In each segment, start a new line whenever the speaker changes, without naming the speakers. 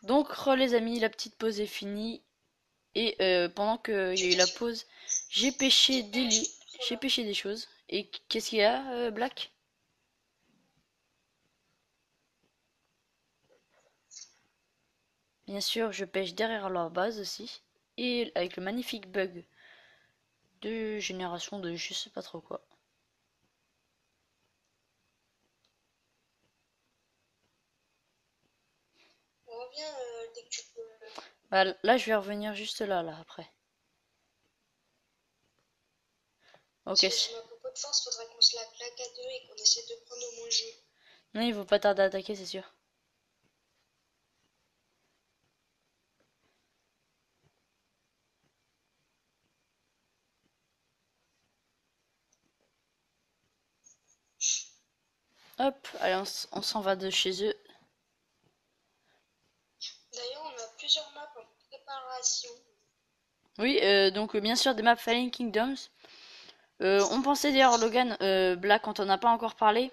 Donc, les amis, la petite pause est finie. Et pendant qu'il y a eu la pause, j'ai pêché des lits, j'ai pêché des choses. Et qu'est-ce qu'il y a, Black? Bien sûr, je pêche derrière leur base aussi. Et avec le magnifique bug de génération de je sais pas trop quoi.
Reviens dès que tu peux.
Bah, là, je vais revenir juste là, après. Ok.
Parce que j'ai ma popo de force, faudra qu'on se la claque à deux et qu'on essaie de prendre au moins le jeu.
Non, il faut pas tarder à attaquer, c'est sûr. Hop, allez, on s'en va de chez eux.
D'ailleurs, on a plusieurs maps en préparation.
Oui, donc bien sûr des maps Fallen Kingdoms. On pensait d'ailleurs, Logan, Black, quand on n'a pas encore parlé.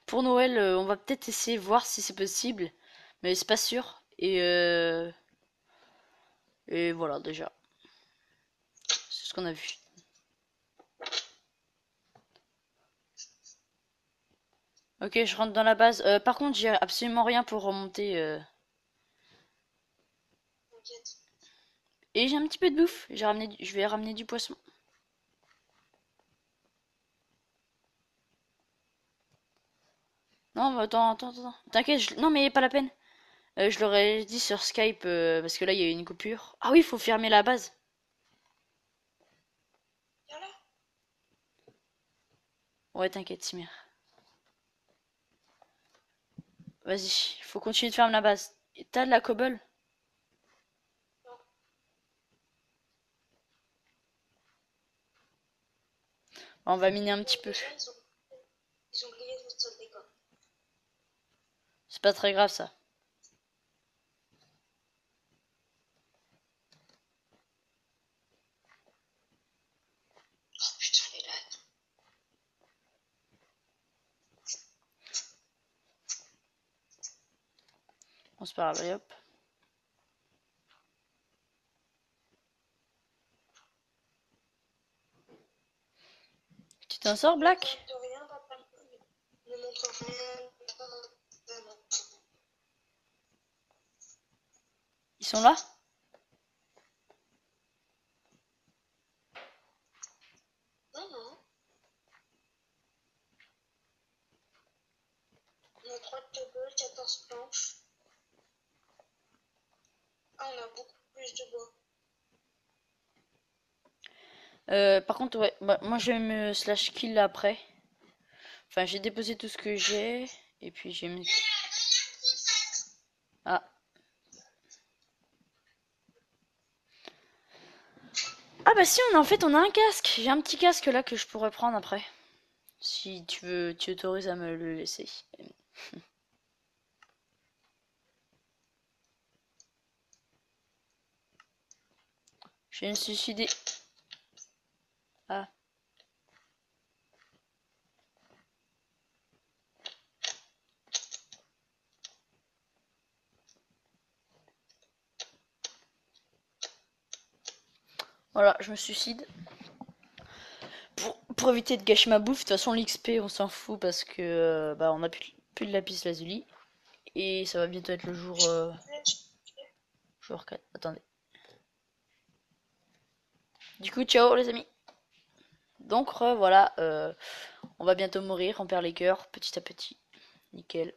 Pour Noël, on va peut-être essayer voir si c'est possible, mais c'est pas sûr. Et voilà déjà, c'est ce qu'on a vu. Ok, je rentre dans la base. Par contre, j'ai absolument rien pour remonter.
T'inquiète.
Et j'ai un petit peu de bouffe. Je vais ramener du poisson. Non, mais attends. T'inquiète, non mais pas la peine. Je leur ai dit sur Skype parce que là il y a eu une coupure. Ah oui, il faut fermer la base.
Viens là.
Ouais, t'inquiète, Simir. Vas-y, il faut continuer de fermer la base. T'as de la cobble?
Non.
On va miner un
Bon,
petit peu.
déjà, ils ont grillé notre sol d'école.
C'est pas très grave ça.
Oh putain, les lattes.
On se parle, allez hop. Tu t'en sors,
Ne
Black?
capte rien, papa. Ne montre rien.
Ils sont là?
Non, non. On a 3 tables, 14 planches. Ah, on a beaucoup plus de bois.
Par contre, ouais, bah, moi je vais me slash kill après. Enfin, j'ai déposé tout ce que j'ai. Et puis j'ai mis. Ah. Ah bah si, en fait, on a un casque. J'ai un petit casque là que je pourrais prendre après. Si tu veux, tu autorises à me le laisser. Je vais me suicider. Ah. Voilà, je me suicide. Pour éviter de gâcher ma bouffe, de toute façon l'XP on s'en fout parce que bah on a plus de lapis lazuli. Et ça va bientôt être le jour 4. Attendez. Du coup, ciao les amis. Donc voilà, on va bientôt mourir, on perd les cœurs petit à petit. Nickel.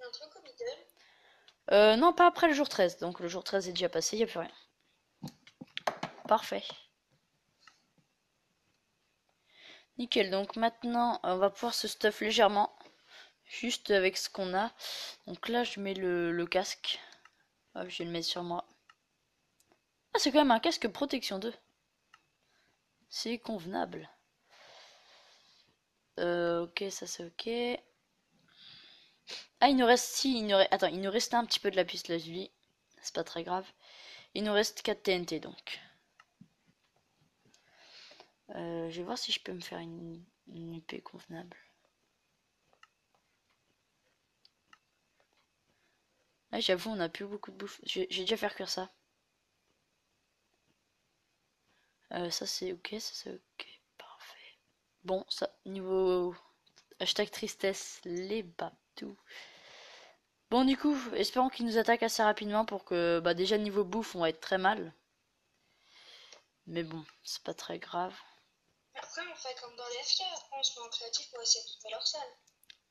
Un truc au middle.
Non, pas après le jour 13. Donc le jour 13 est déjà passé, il n'y a plus rien. Parfait. Nickel, donc maintenant on va pouvoir se stuff légèrement. Juste avec ce qu'on a. Donc là je mets le casque. Hop, je vais le mettre sur moi. Ah, c'est quand même un casque protection 2. C'est convenable. Ok, ça c'est ok. Ah, il nous reste, si, attends, il nous restait un petit peu de lapis lazuli. C'est pas très grave. Il nous reste 4 TNT donc. Je vais voir si je peux me faire une épée convenable. Ah, j'avoue, on a plus beaucoup de bouffe. J'ai déjà fait cuire ça. Ça c'est ok, ça c'est ok. Parfait. Bon, ça, niveau hashtag tristesse, les babdous. Bon, du coup, espérons qu'ils nous attaquent assez rapidement pour que, bah, déjà niveau bouffe, on va être très mal. Mais bon, c'est pas très grave.
Après, on fait comme dans les FK, après on se met en créatif pour essayer de trouver leur salle.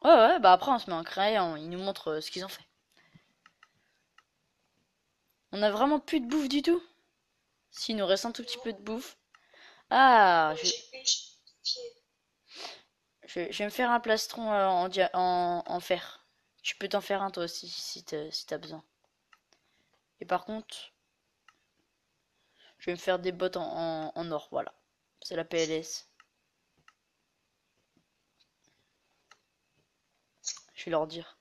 Ouais, ouais, bah après on se met en crayon, ils nous montrent ce qu'ils ont fait. On a vraiment plus de bouffe du tout? S'il nous reste un tout petit
Non,
peu de bouffe. Ah,
j'ai une pied.
je vais me faire un plastron en fer. Tu peux t'en faire un toi aussi si t'as besoin. Et par contre, je vais me faire des bottes en or, voilà. C'est la PLS. Je vais leur dire.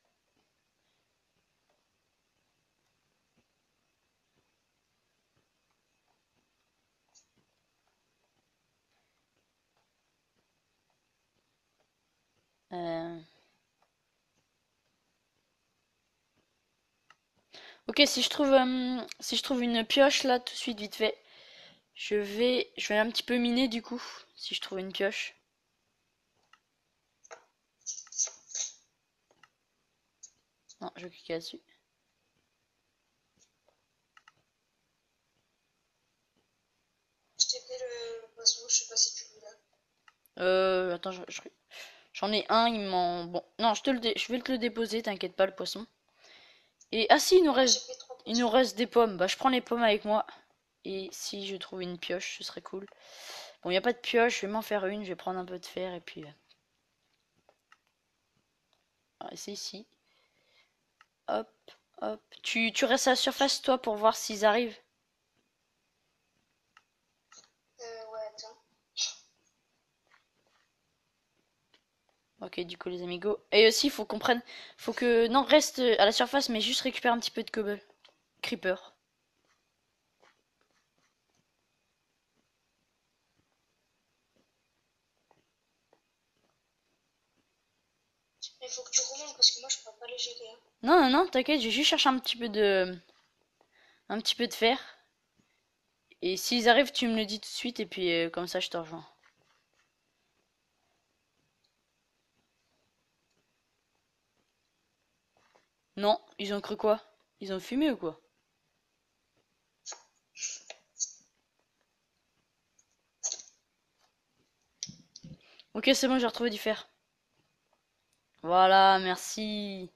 Euh, Ok, si je trouve une pioche là tout de suite vite fait, je vais un petit peu miner du coup, si je trouve une pioche. Non, je vais cliquer là-dessus.
Je t'ai fait le poisson, je sais pas si tu veux là.
Attends, j'en ai un, il m'en... Bon, non, je vais te le déposer, t'inquiète pas le poisson. Et, ah si,
Moi j'ai fait trois
il nous
poissons.
reste des pommes. Bah, je prends les pommes avec moi. Et si je trouve une pioche, ce serait cool. Bon, il n'y a pas de pioche, je vais m'en faire une, je vais prendre un peu de fer et puis... ah, c'est ici. Hop, hop. Tu restes à la surface toi pour voir s'ils arrivent.
Ouais, attends.
Ok, du coup, les amigos. Et aussi, faut qu'on prenne. Faut que. Non, reste à la surface, mais juste récupère un petit peu de cobble. Creeper.
Mais faut que tu remontes parce que moi je peux pas les gérer, hein.
Non, non, non, t'inquiète, j'ai juste cherché un petit peu de. Un petit peu de fer. Et s'ils arrivent, tu me le dis tout de suite, et puis comme ça, je te rejoins. Non, ils ont cru quoi? Ils ont fumé ou quoi? Ok, c'est bon, j'ai retrouvé du fer. Voilà, merci.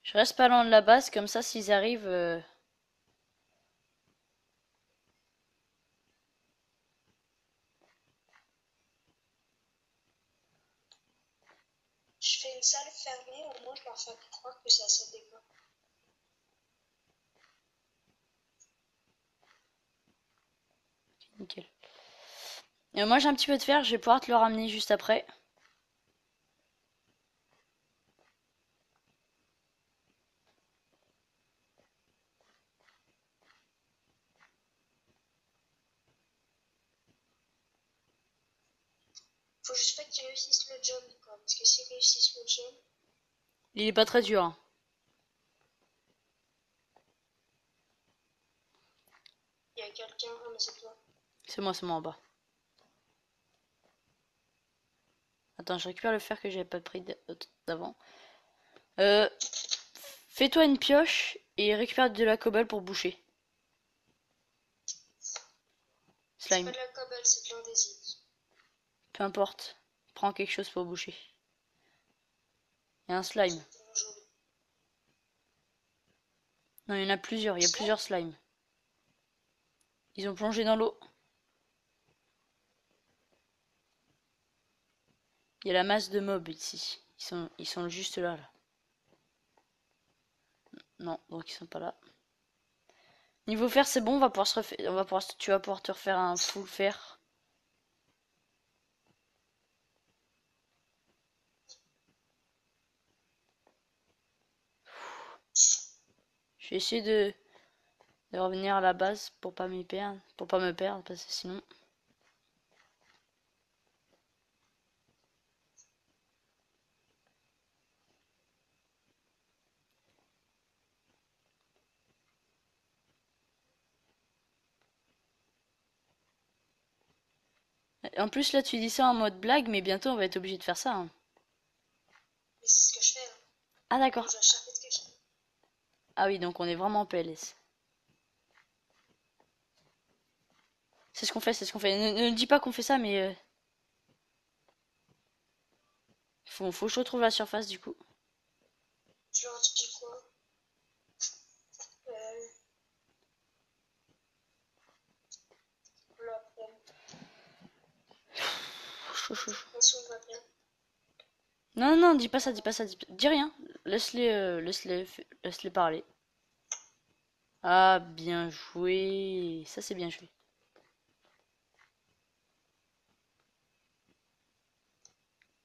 Je reste pas loin de la base, comme ça, s'ils arrivent.
Je fais une salle fermée, au moins je leur fais croire que c'est assez décor.
Nickel. Moi, j'ai un petit peu de fer, je vais pouvoir te le ramener juste après.
Faut juste pas qu'ils réussissent le jump, quoi. Parce que s'ils réussissent le jump,
Il est pas très dur, hein.
il y a quelqu'un. Ah, mais c'est toi.
C'est moi en bas. Attends, je récupère le fer que j'avais pas pris d'avant. Euh, Fais-toi une pioche et récupère de la cobble pour boucher.
C'est pas
Slime,
de la cobble, c'est de l'andésite.
peu importe. Prends quelque chose pour boucher. Il y a un slime.
C'est tellement joli.
Non, il y en a plusieurs. Il y a
Ça,
plusieurs slimes. Ils ont plongé dans l'eau. Il y a la masse de mobs ici. Ils sont juste là, là. Non, donc ils sont pas là. Niveau fer, c'est bon. On va pouvoir se refaire. Tu vas pouvoir te refaire un full fer. Je vais essayer de revenir à la base pour pas m'y perdre. Pour pas me perdre, parce que sinon. En plus, là, tu dis ça en mode blague, mais bientôt on va être obligé de faire ça, hein.
Mais c'est ce que je fais, hein.
Ah,
Quand
d'accord.
je dois échapper de quelque chose.
Ah oui, donc on est vraiment en PLS. C'est ce qu'on fait, c'est ce qu'on fait. Ne dis pas qu'on fait ça, mais faut que je retrouve la surface du coup.
Je leur dis quoi? Euh, là, après.
Chaud, chaud, chaud.
De toute façon, on va bien.
Non, non, dis pas ça, dis pas ça, dis rien. Laisse-les parler. Ah, bien joué. Ça, c'est bien joué.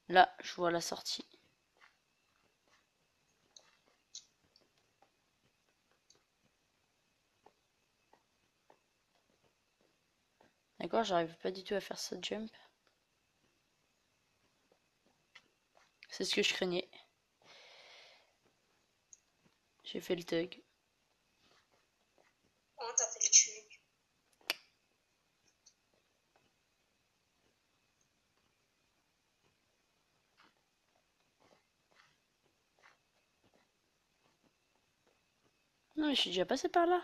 Là, je vois la sortie. D'accord, j'arrive pas du tout à faire ce jump. C'est ce que je craignais. J'ai fait le tug.
Oh, t'as fait le tuer.
Non, mais je suis déjà passé par là.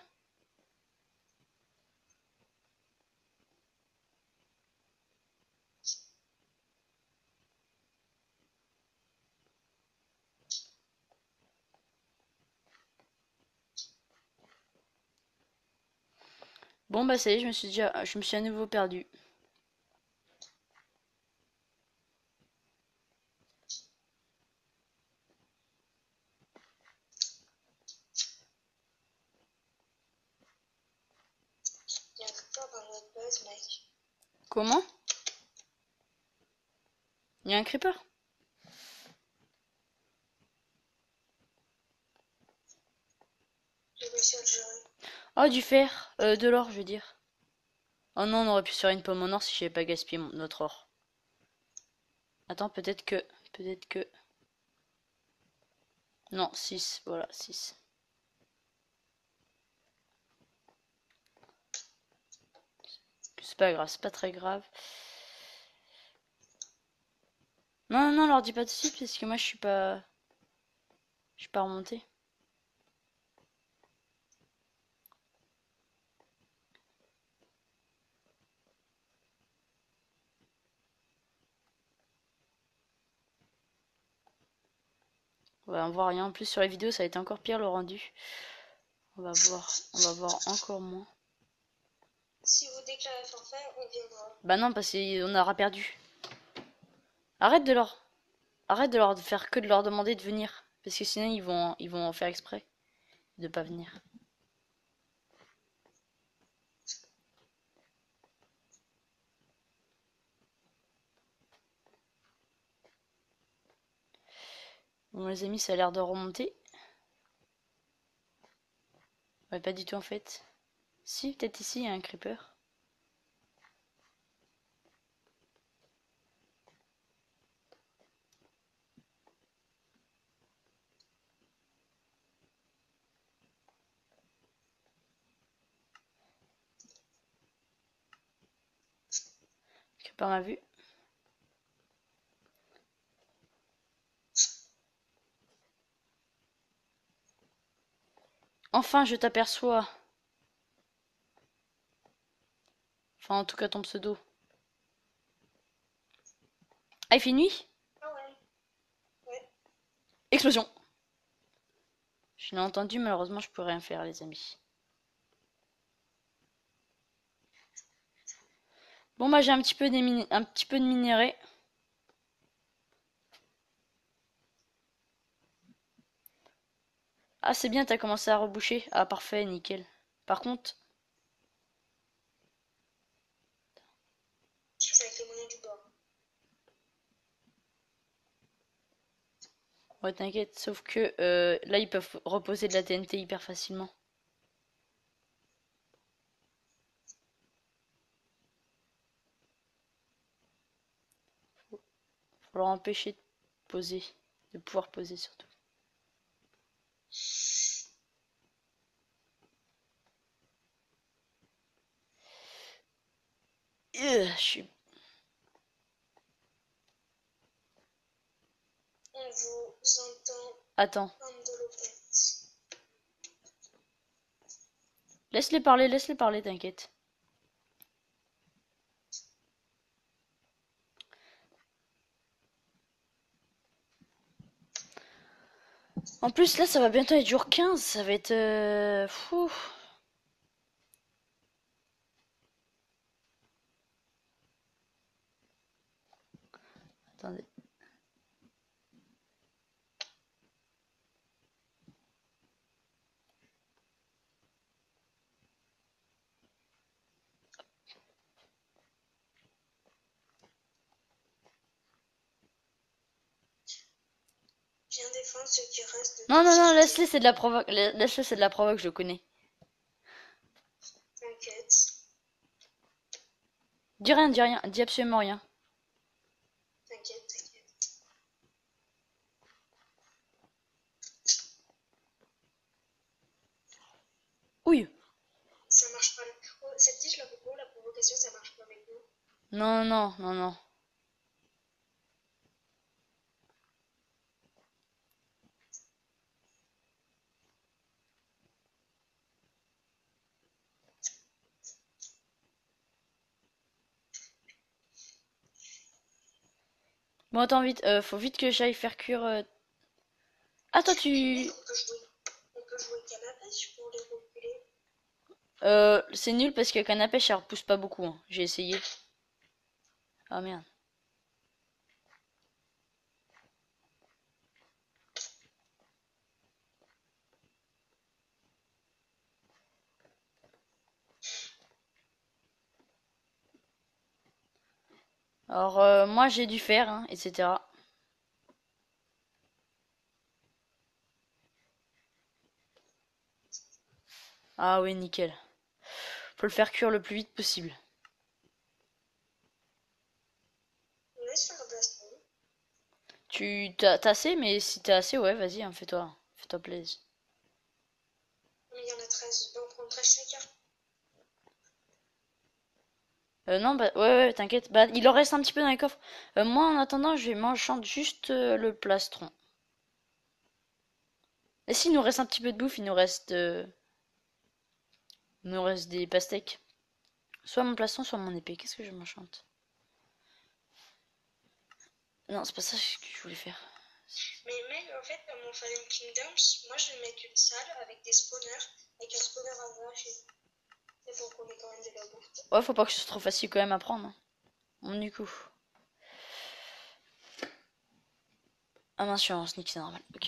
Bon, bah ça y est, je me suis à nouveau perdu.
Il y a un creeper dans notre base, mec.
Comment? Il y a un creeper?
J'ai réussi à le gérer.
Oh, du fer. De l'or, je veux dire. Oh non, on aurait pu se faire une pomme en or si j'avais pas gaspillé notre or. Attends, peut-être que... Peut-être que... Non, 6, voilà, 6. C'est pas grave, c'est pas très grave. Non, non, non, leur dis pas de suite parce que moi je suis pas... Je suis pas remontée. Ouais, on voit rien. En plus sur les vidéos ça a été encore pire le rendu. On va voir encore moins.
Si vous déclarez forfait, on viendra.
Bah non, parce qu'on aura perdu. Arrête de leur faire que de leur demander de venir. Parce que sinon ils vont en faire exprès de pas venir. Bon les amis, ça a l'air de remonter. Ouais, pas du tout en fait. Si, peut-être ici il y a un creeper. Creeper m'a vu. Enfin, je t'aperçois. Enfin, en tout cas, ton pseudo. Ah, il fait nuit?
Ah ouais. Ouais.
Explosion. Je l'ai entendu, malheureusement, je peux rien faire, les amis. Bon, bah, j'ai un petit peu un petit peu de minerai. Ah, c'est bien, t'as commencé à reboucher. Ah, parfait, nickel. Par contre,
Je fais avec les moyens du bord.
Ouais, t'inquiète, sauf que là, ils peuvent reposer de la TNT hyper facilement. Faut leur empêcher de poser, de pouvoir poser surtout. Je suis...
On vous entend.
Attends,
Andolopette.
laisse-les parler, t'inquiète. En plus, là, ça va bientôt être jour 15, ça va être... fou. Attendez.
Viens défendre ce qui reste de
Non,
ta
non, non,
fierté.
laisse-les, c'est de la provoque. Laisse-les, c'est de la provoque, je connais.
T'inquiète.
Dis rien, dis absolument rien.
T'inquiète, t'inquiète.
Ouille.
Ça marche pas. Oh, cette tige là, pourquoi la provocation ça marche pas avec nous?
Non, non, non, non. Bon, attends, vite, faut vite que j'aille faire cuire... Ah, toi,
Mais mec,
tu...
on peut jouer canne à pêche pour les reculer.
C'est nul parce que canne à pêche, ça repousse pas beaucoup, hein. J'ai essayé. Ah, merde. Alors, moi, j'ai dû faire, hein, etc. Ah oui, nickel. Faut le faire cuire le plus vite possible.
On laisse faire un plastron.
T'as assez, mais si t'as assez, ouais, vas-y, hein, fais-toi. Fais-toi plaisir.
Mais il y en a 13. On prend 13 chacun.
Non, bah, ouais, ouais, t'inquiète. Bah, il en reste un petit peu dans les coffres. Moi, en attendant, je vais m'enchante juste le plastron. Et s'il nous reste un petit peu de bouffe, il nous reste des pastèques. Soit mon plastron, soit mon épée. Qu'est-ce que je m'enchante? Non, c'est pas ça que je voulais faire.
Mais mec, en fait, dans mon Fallen Kingdoms, moi je vais mettre une salle avec des spawners, avec un spawner à vache et c'est pour qu'on ait quand même de la bouffe.
Ouais, faut pas que ce soit trop facile quand même à prendre, hein. Bon, du coup. Ah mince, je suis en sneak, c'est normal. Ok,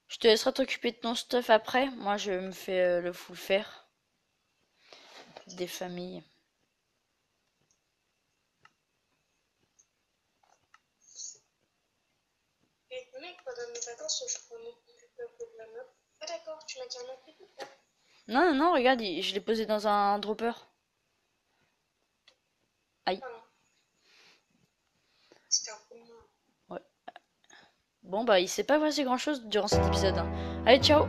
je te laisserai t'occuper de ton stuff après. Moi, je me fais le full faire. Des familles.
Et mec, pendant mes vacances, je prends un peu de la map. Ah d'accord, tu m'as carrément pris tout ça.
Non, non, non, regarde, je l'ai posé dans un dropper. Aïe.
Pardon, c'était un peu moins.
Ouais. Bon, bah, il s'est pas passé grand chose durant cet épisode, hein. Allez, ciao!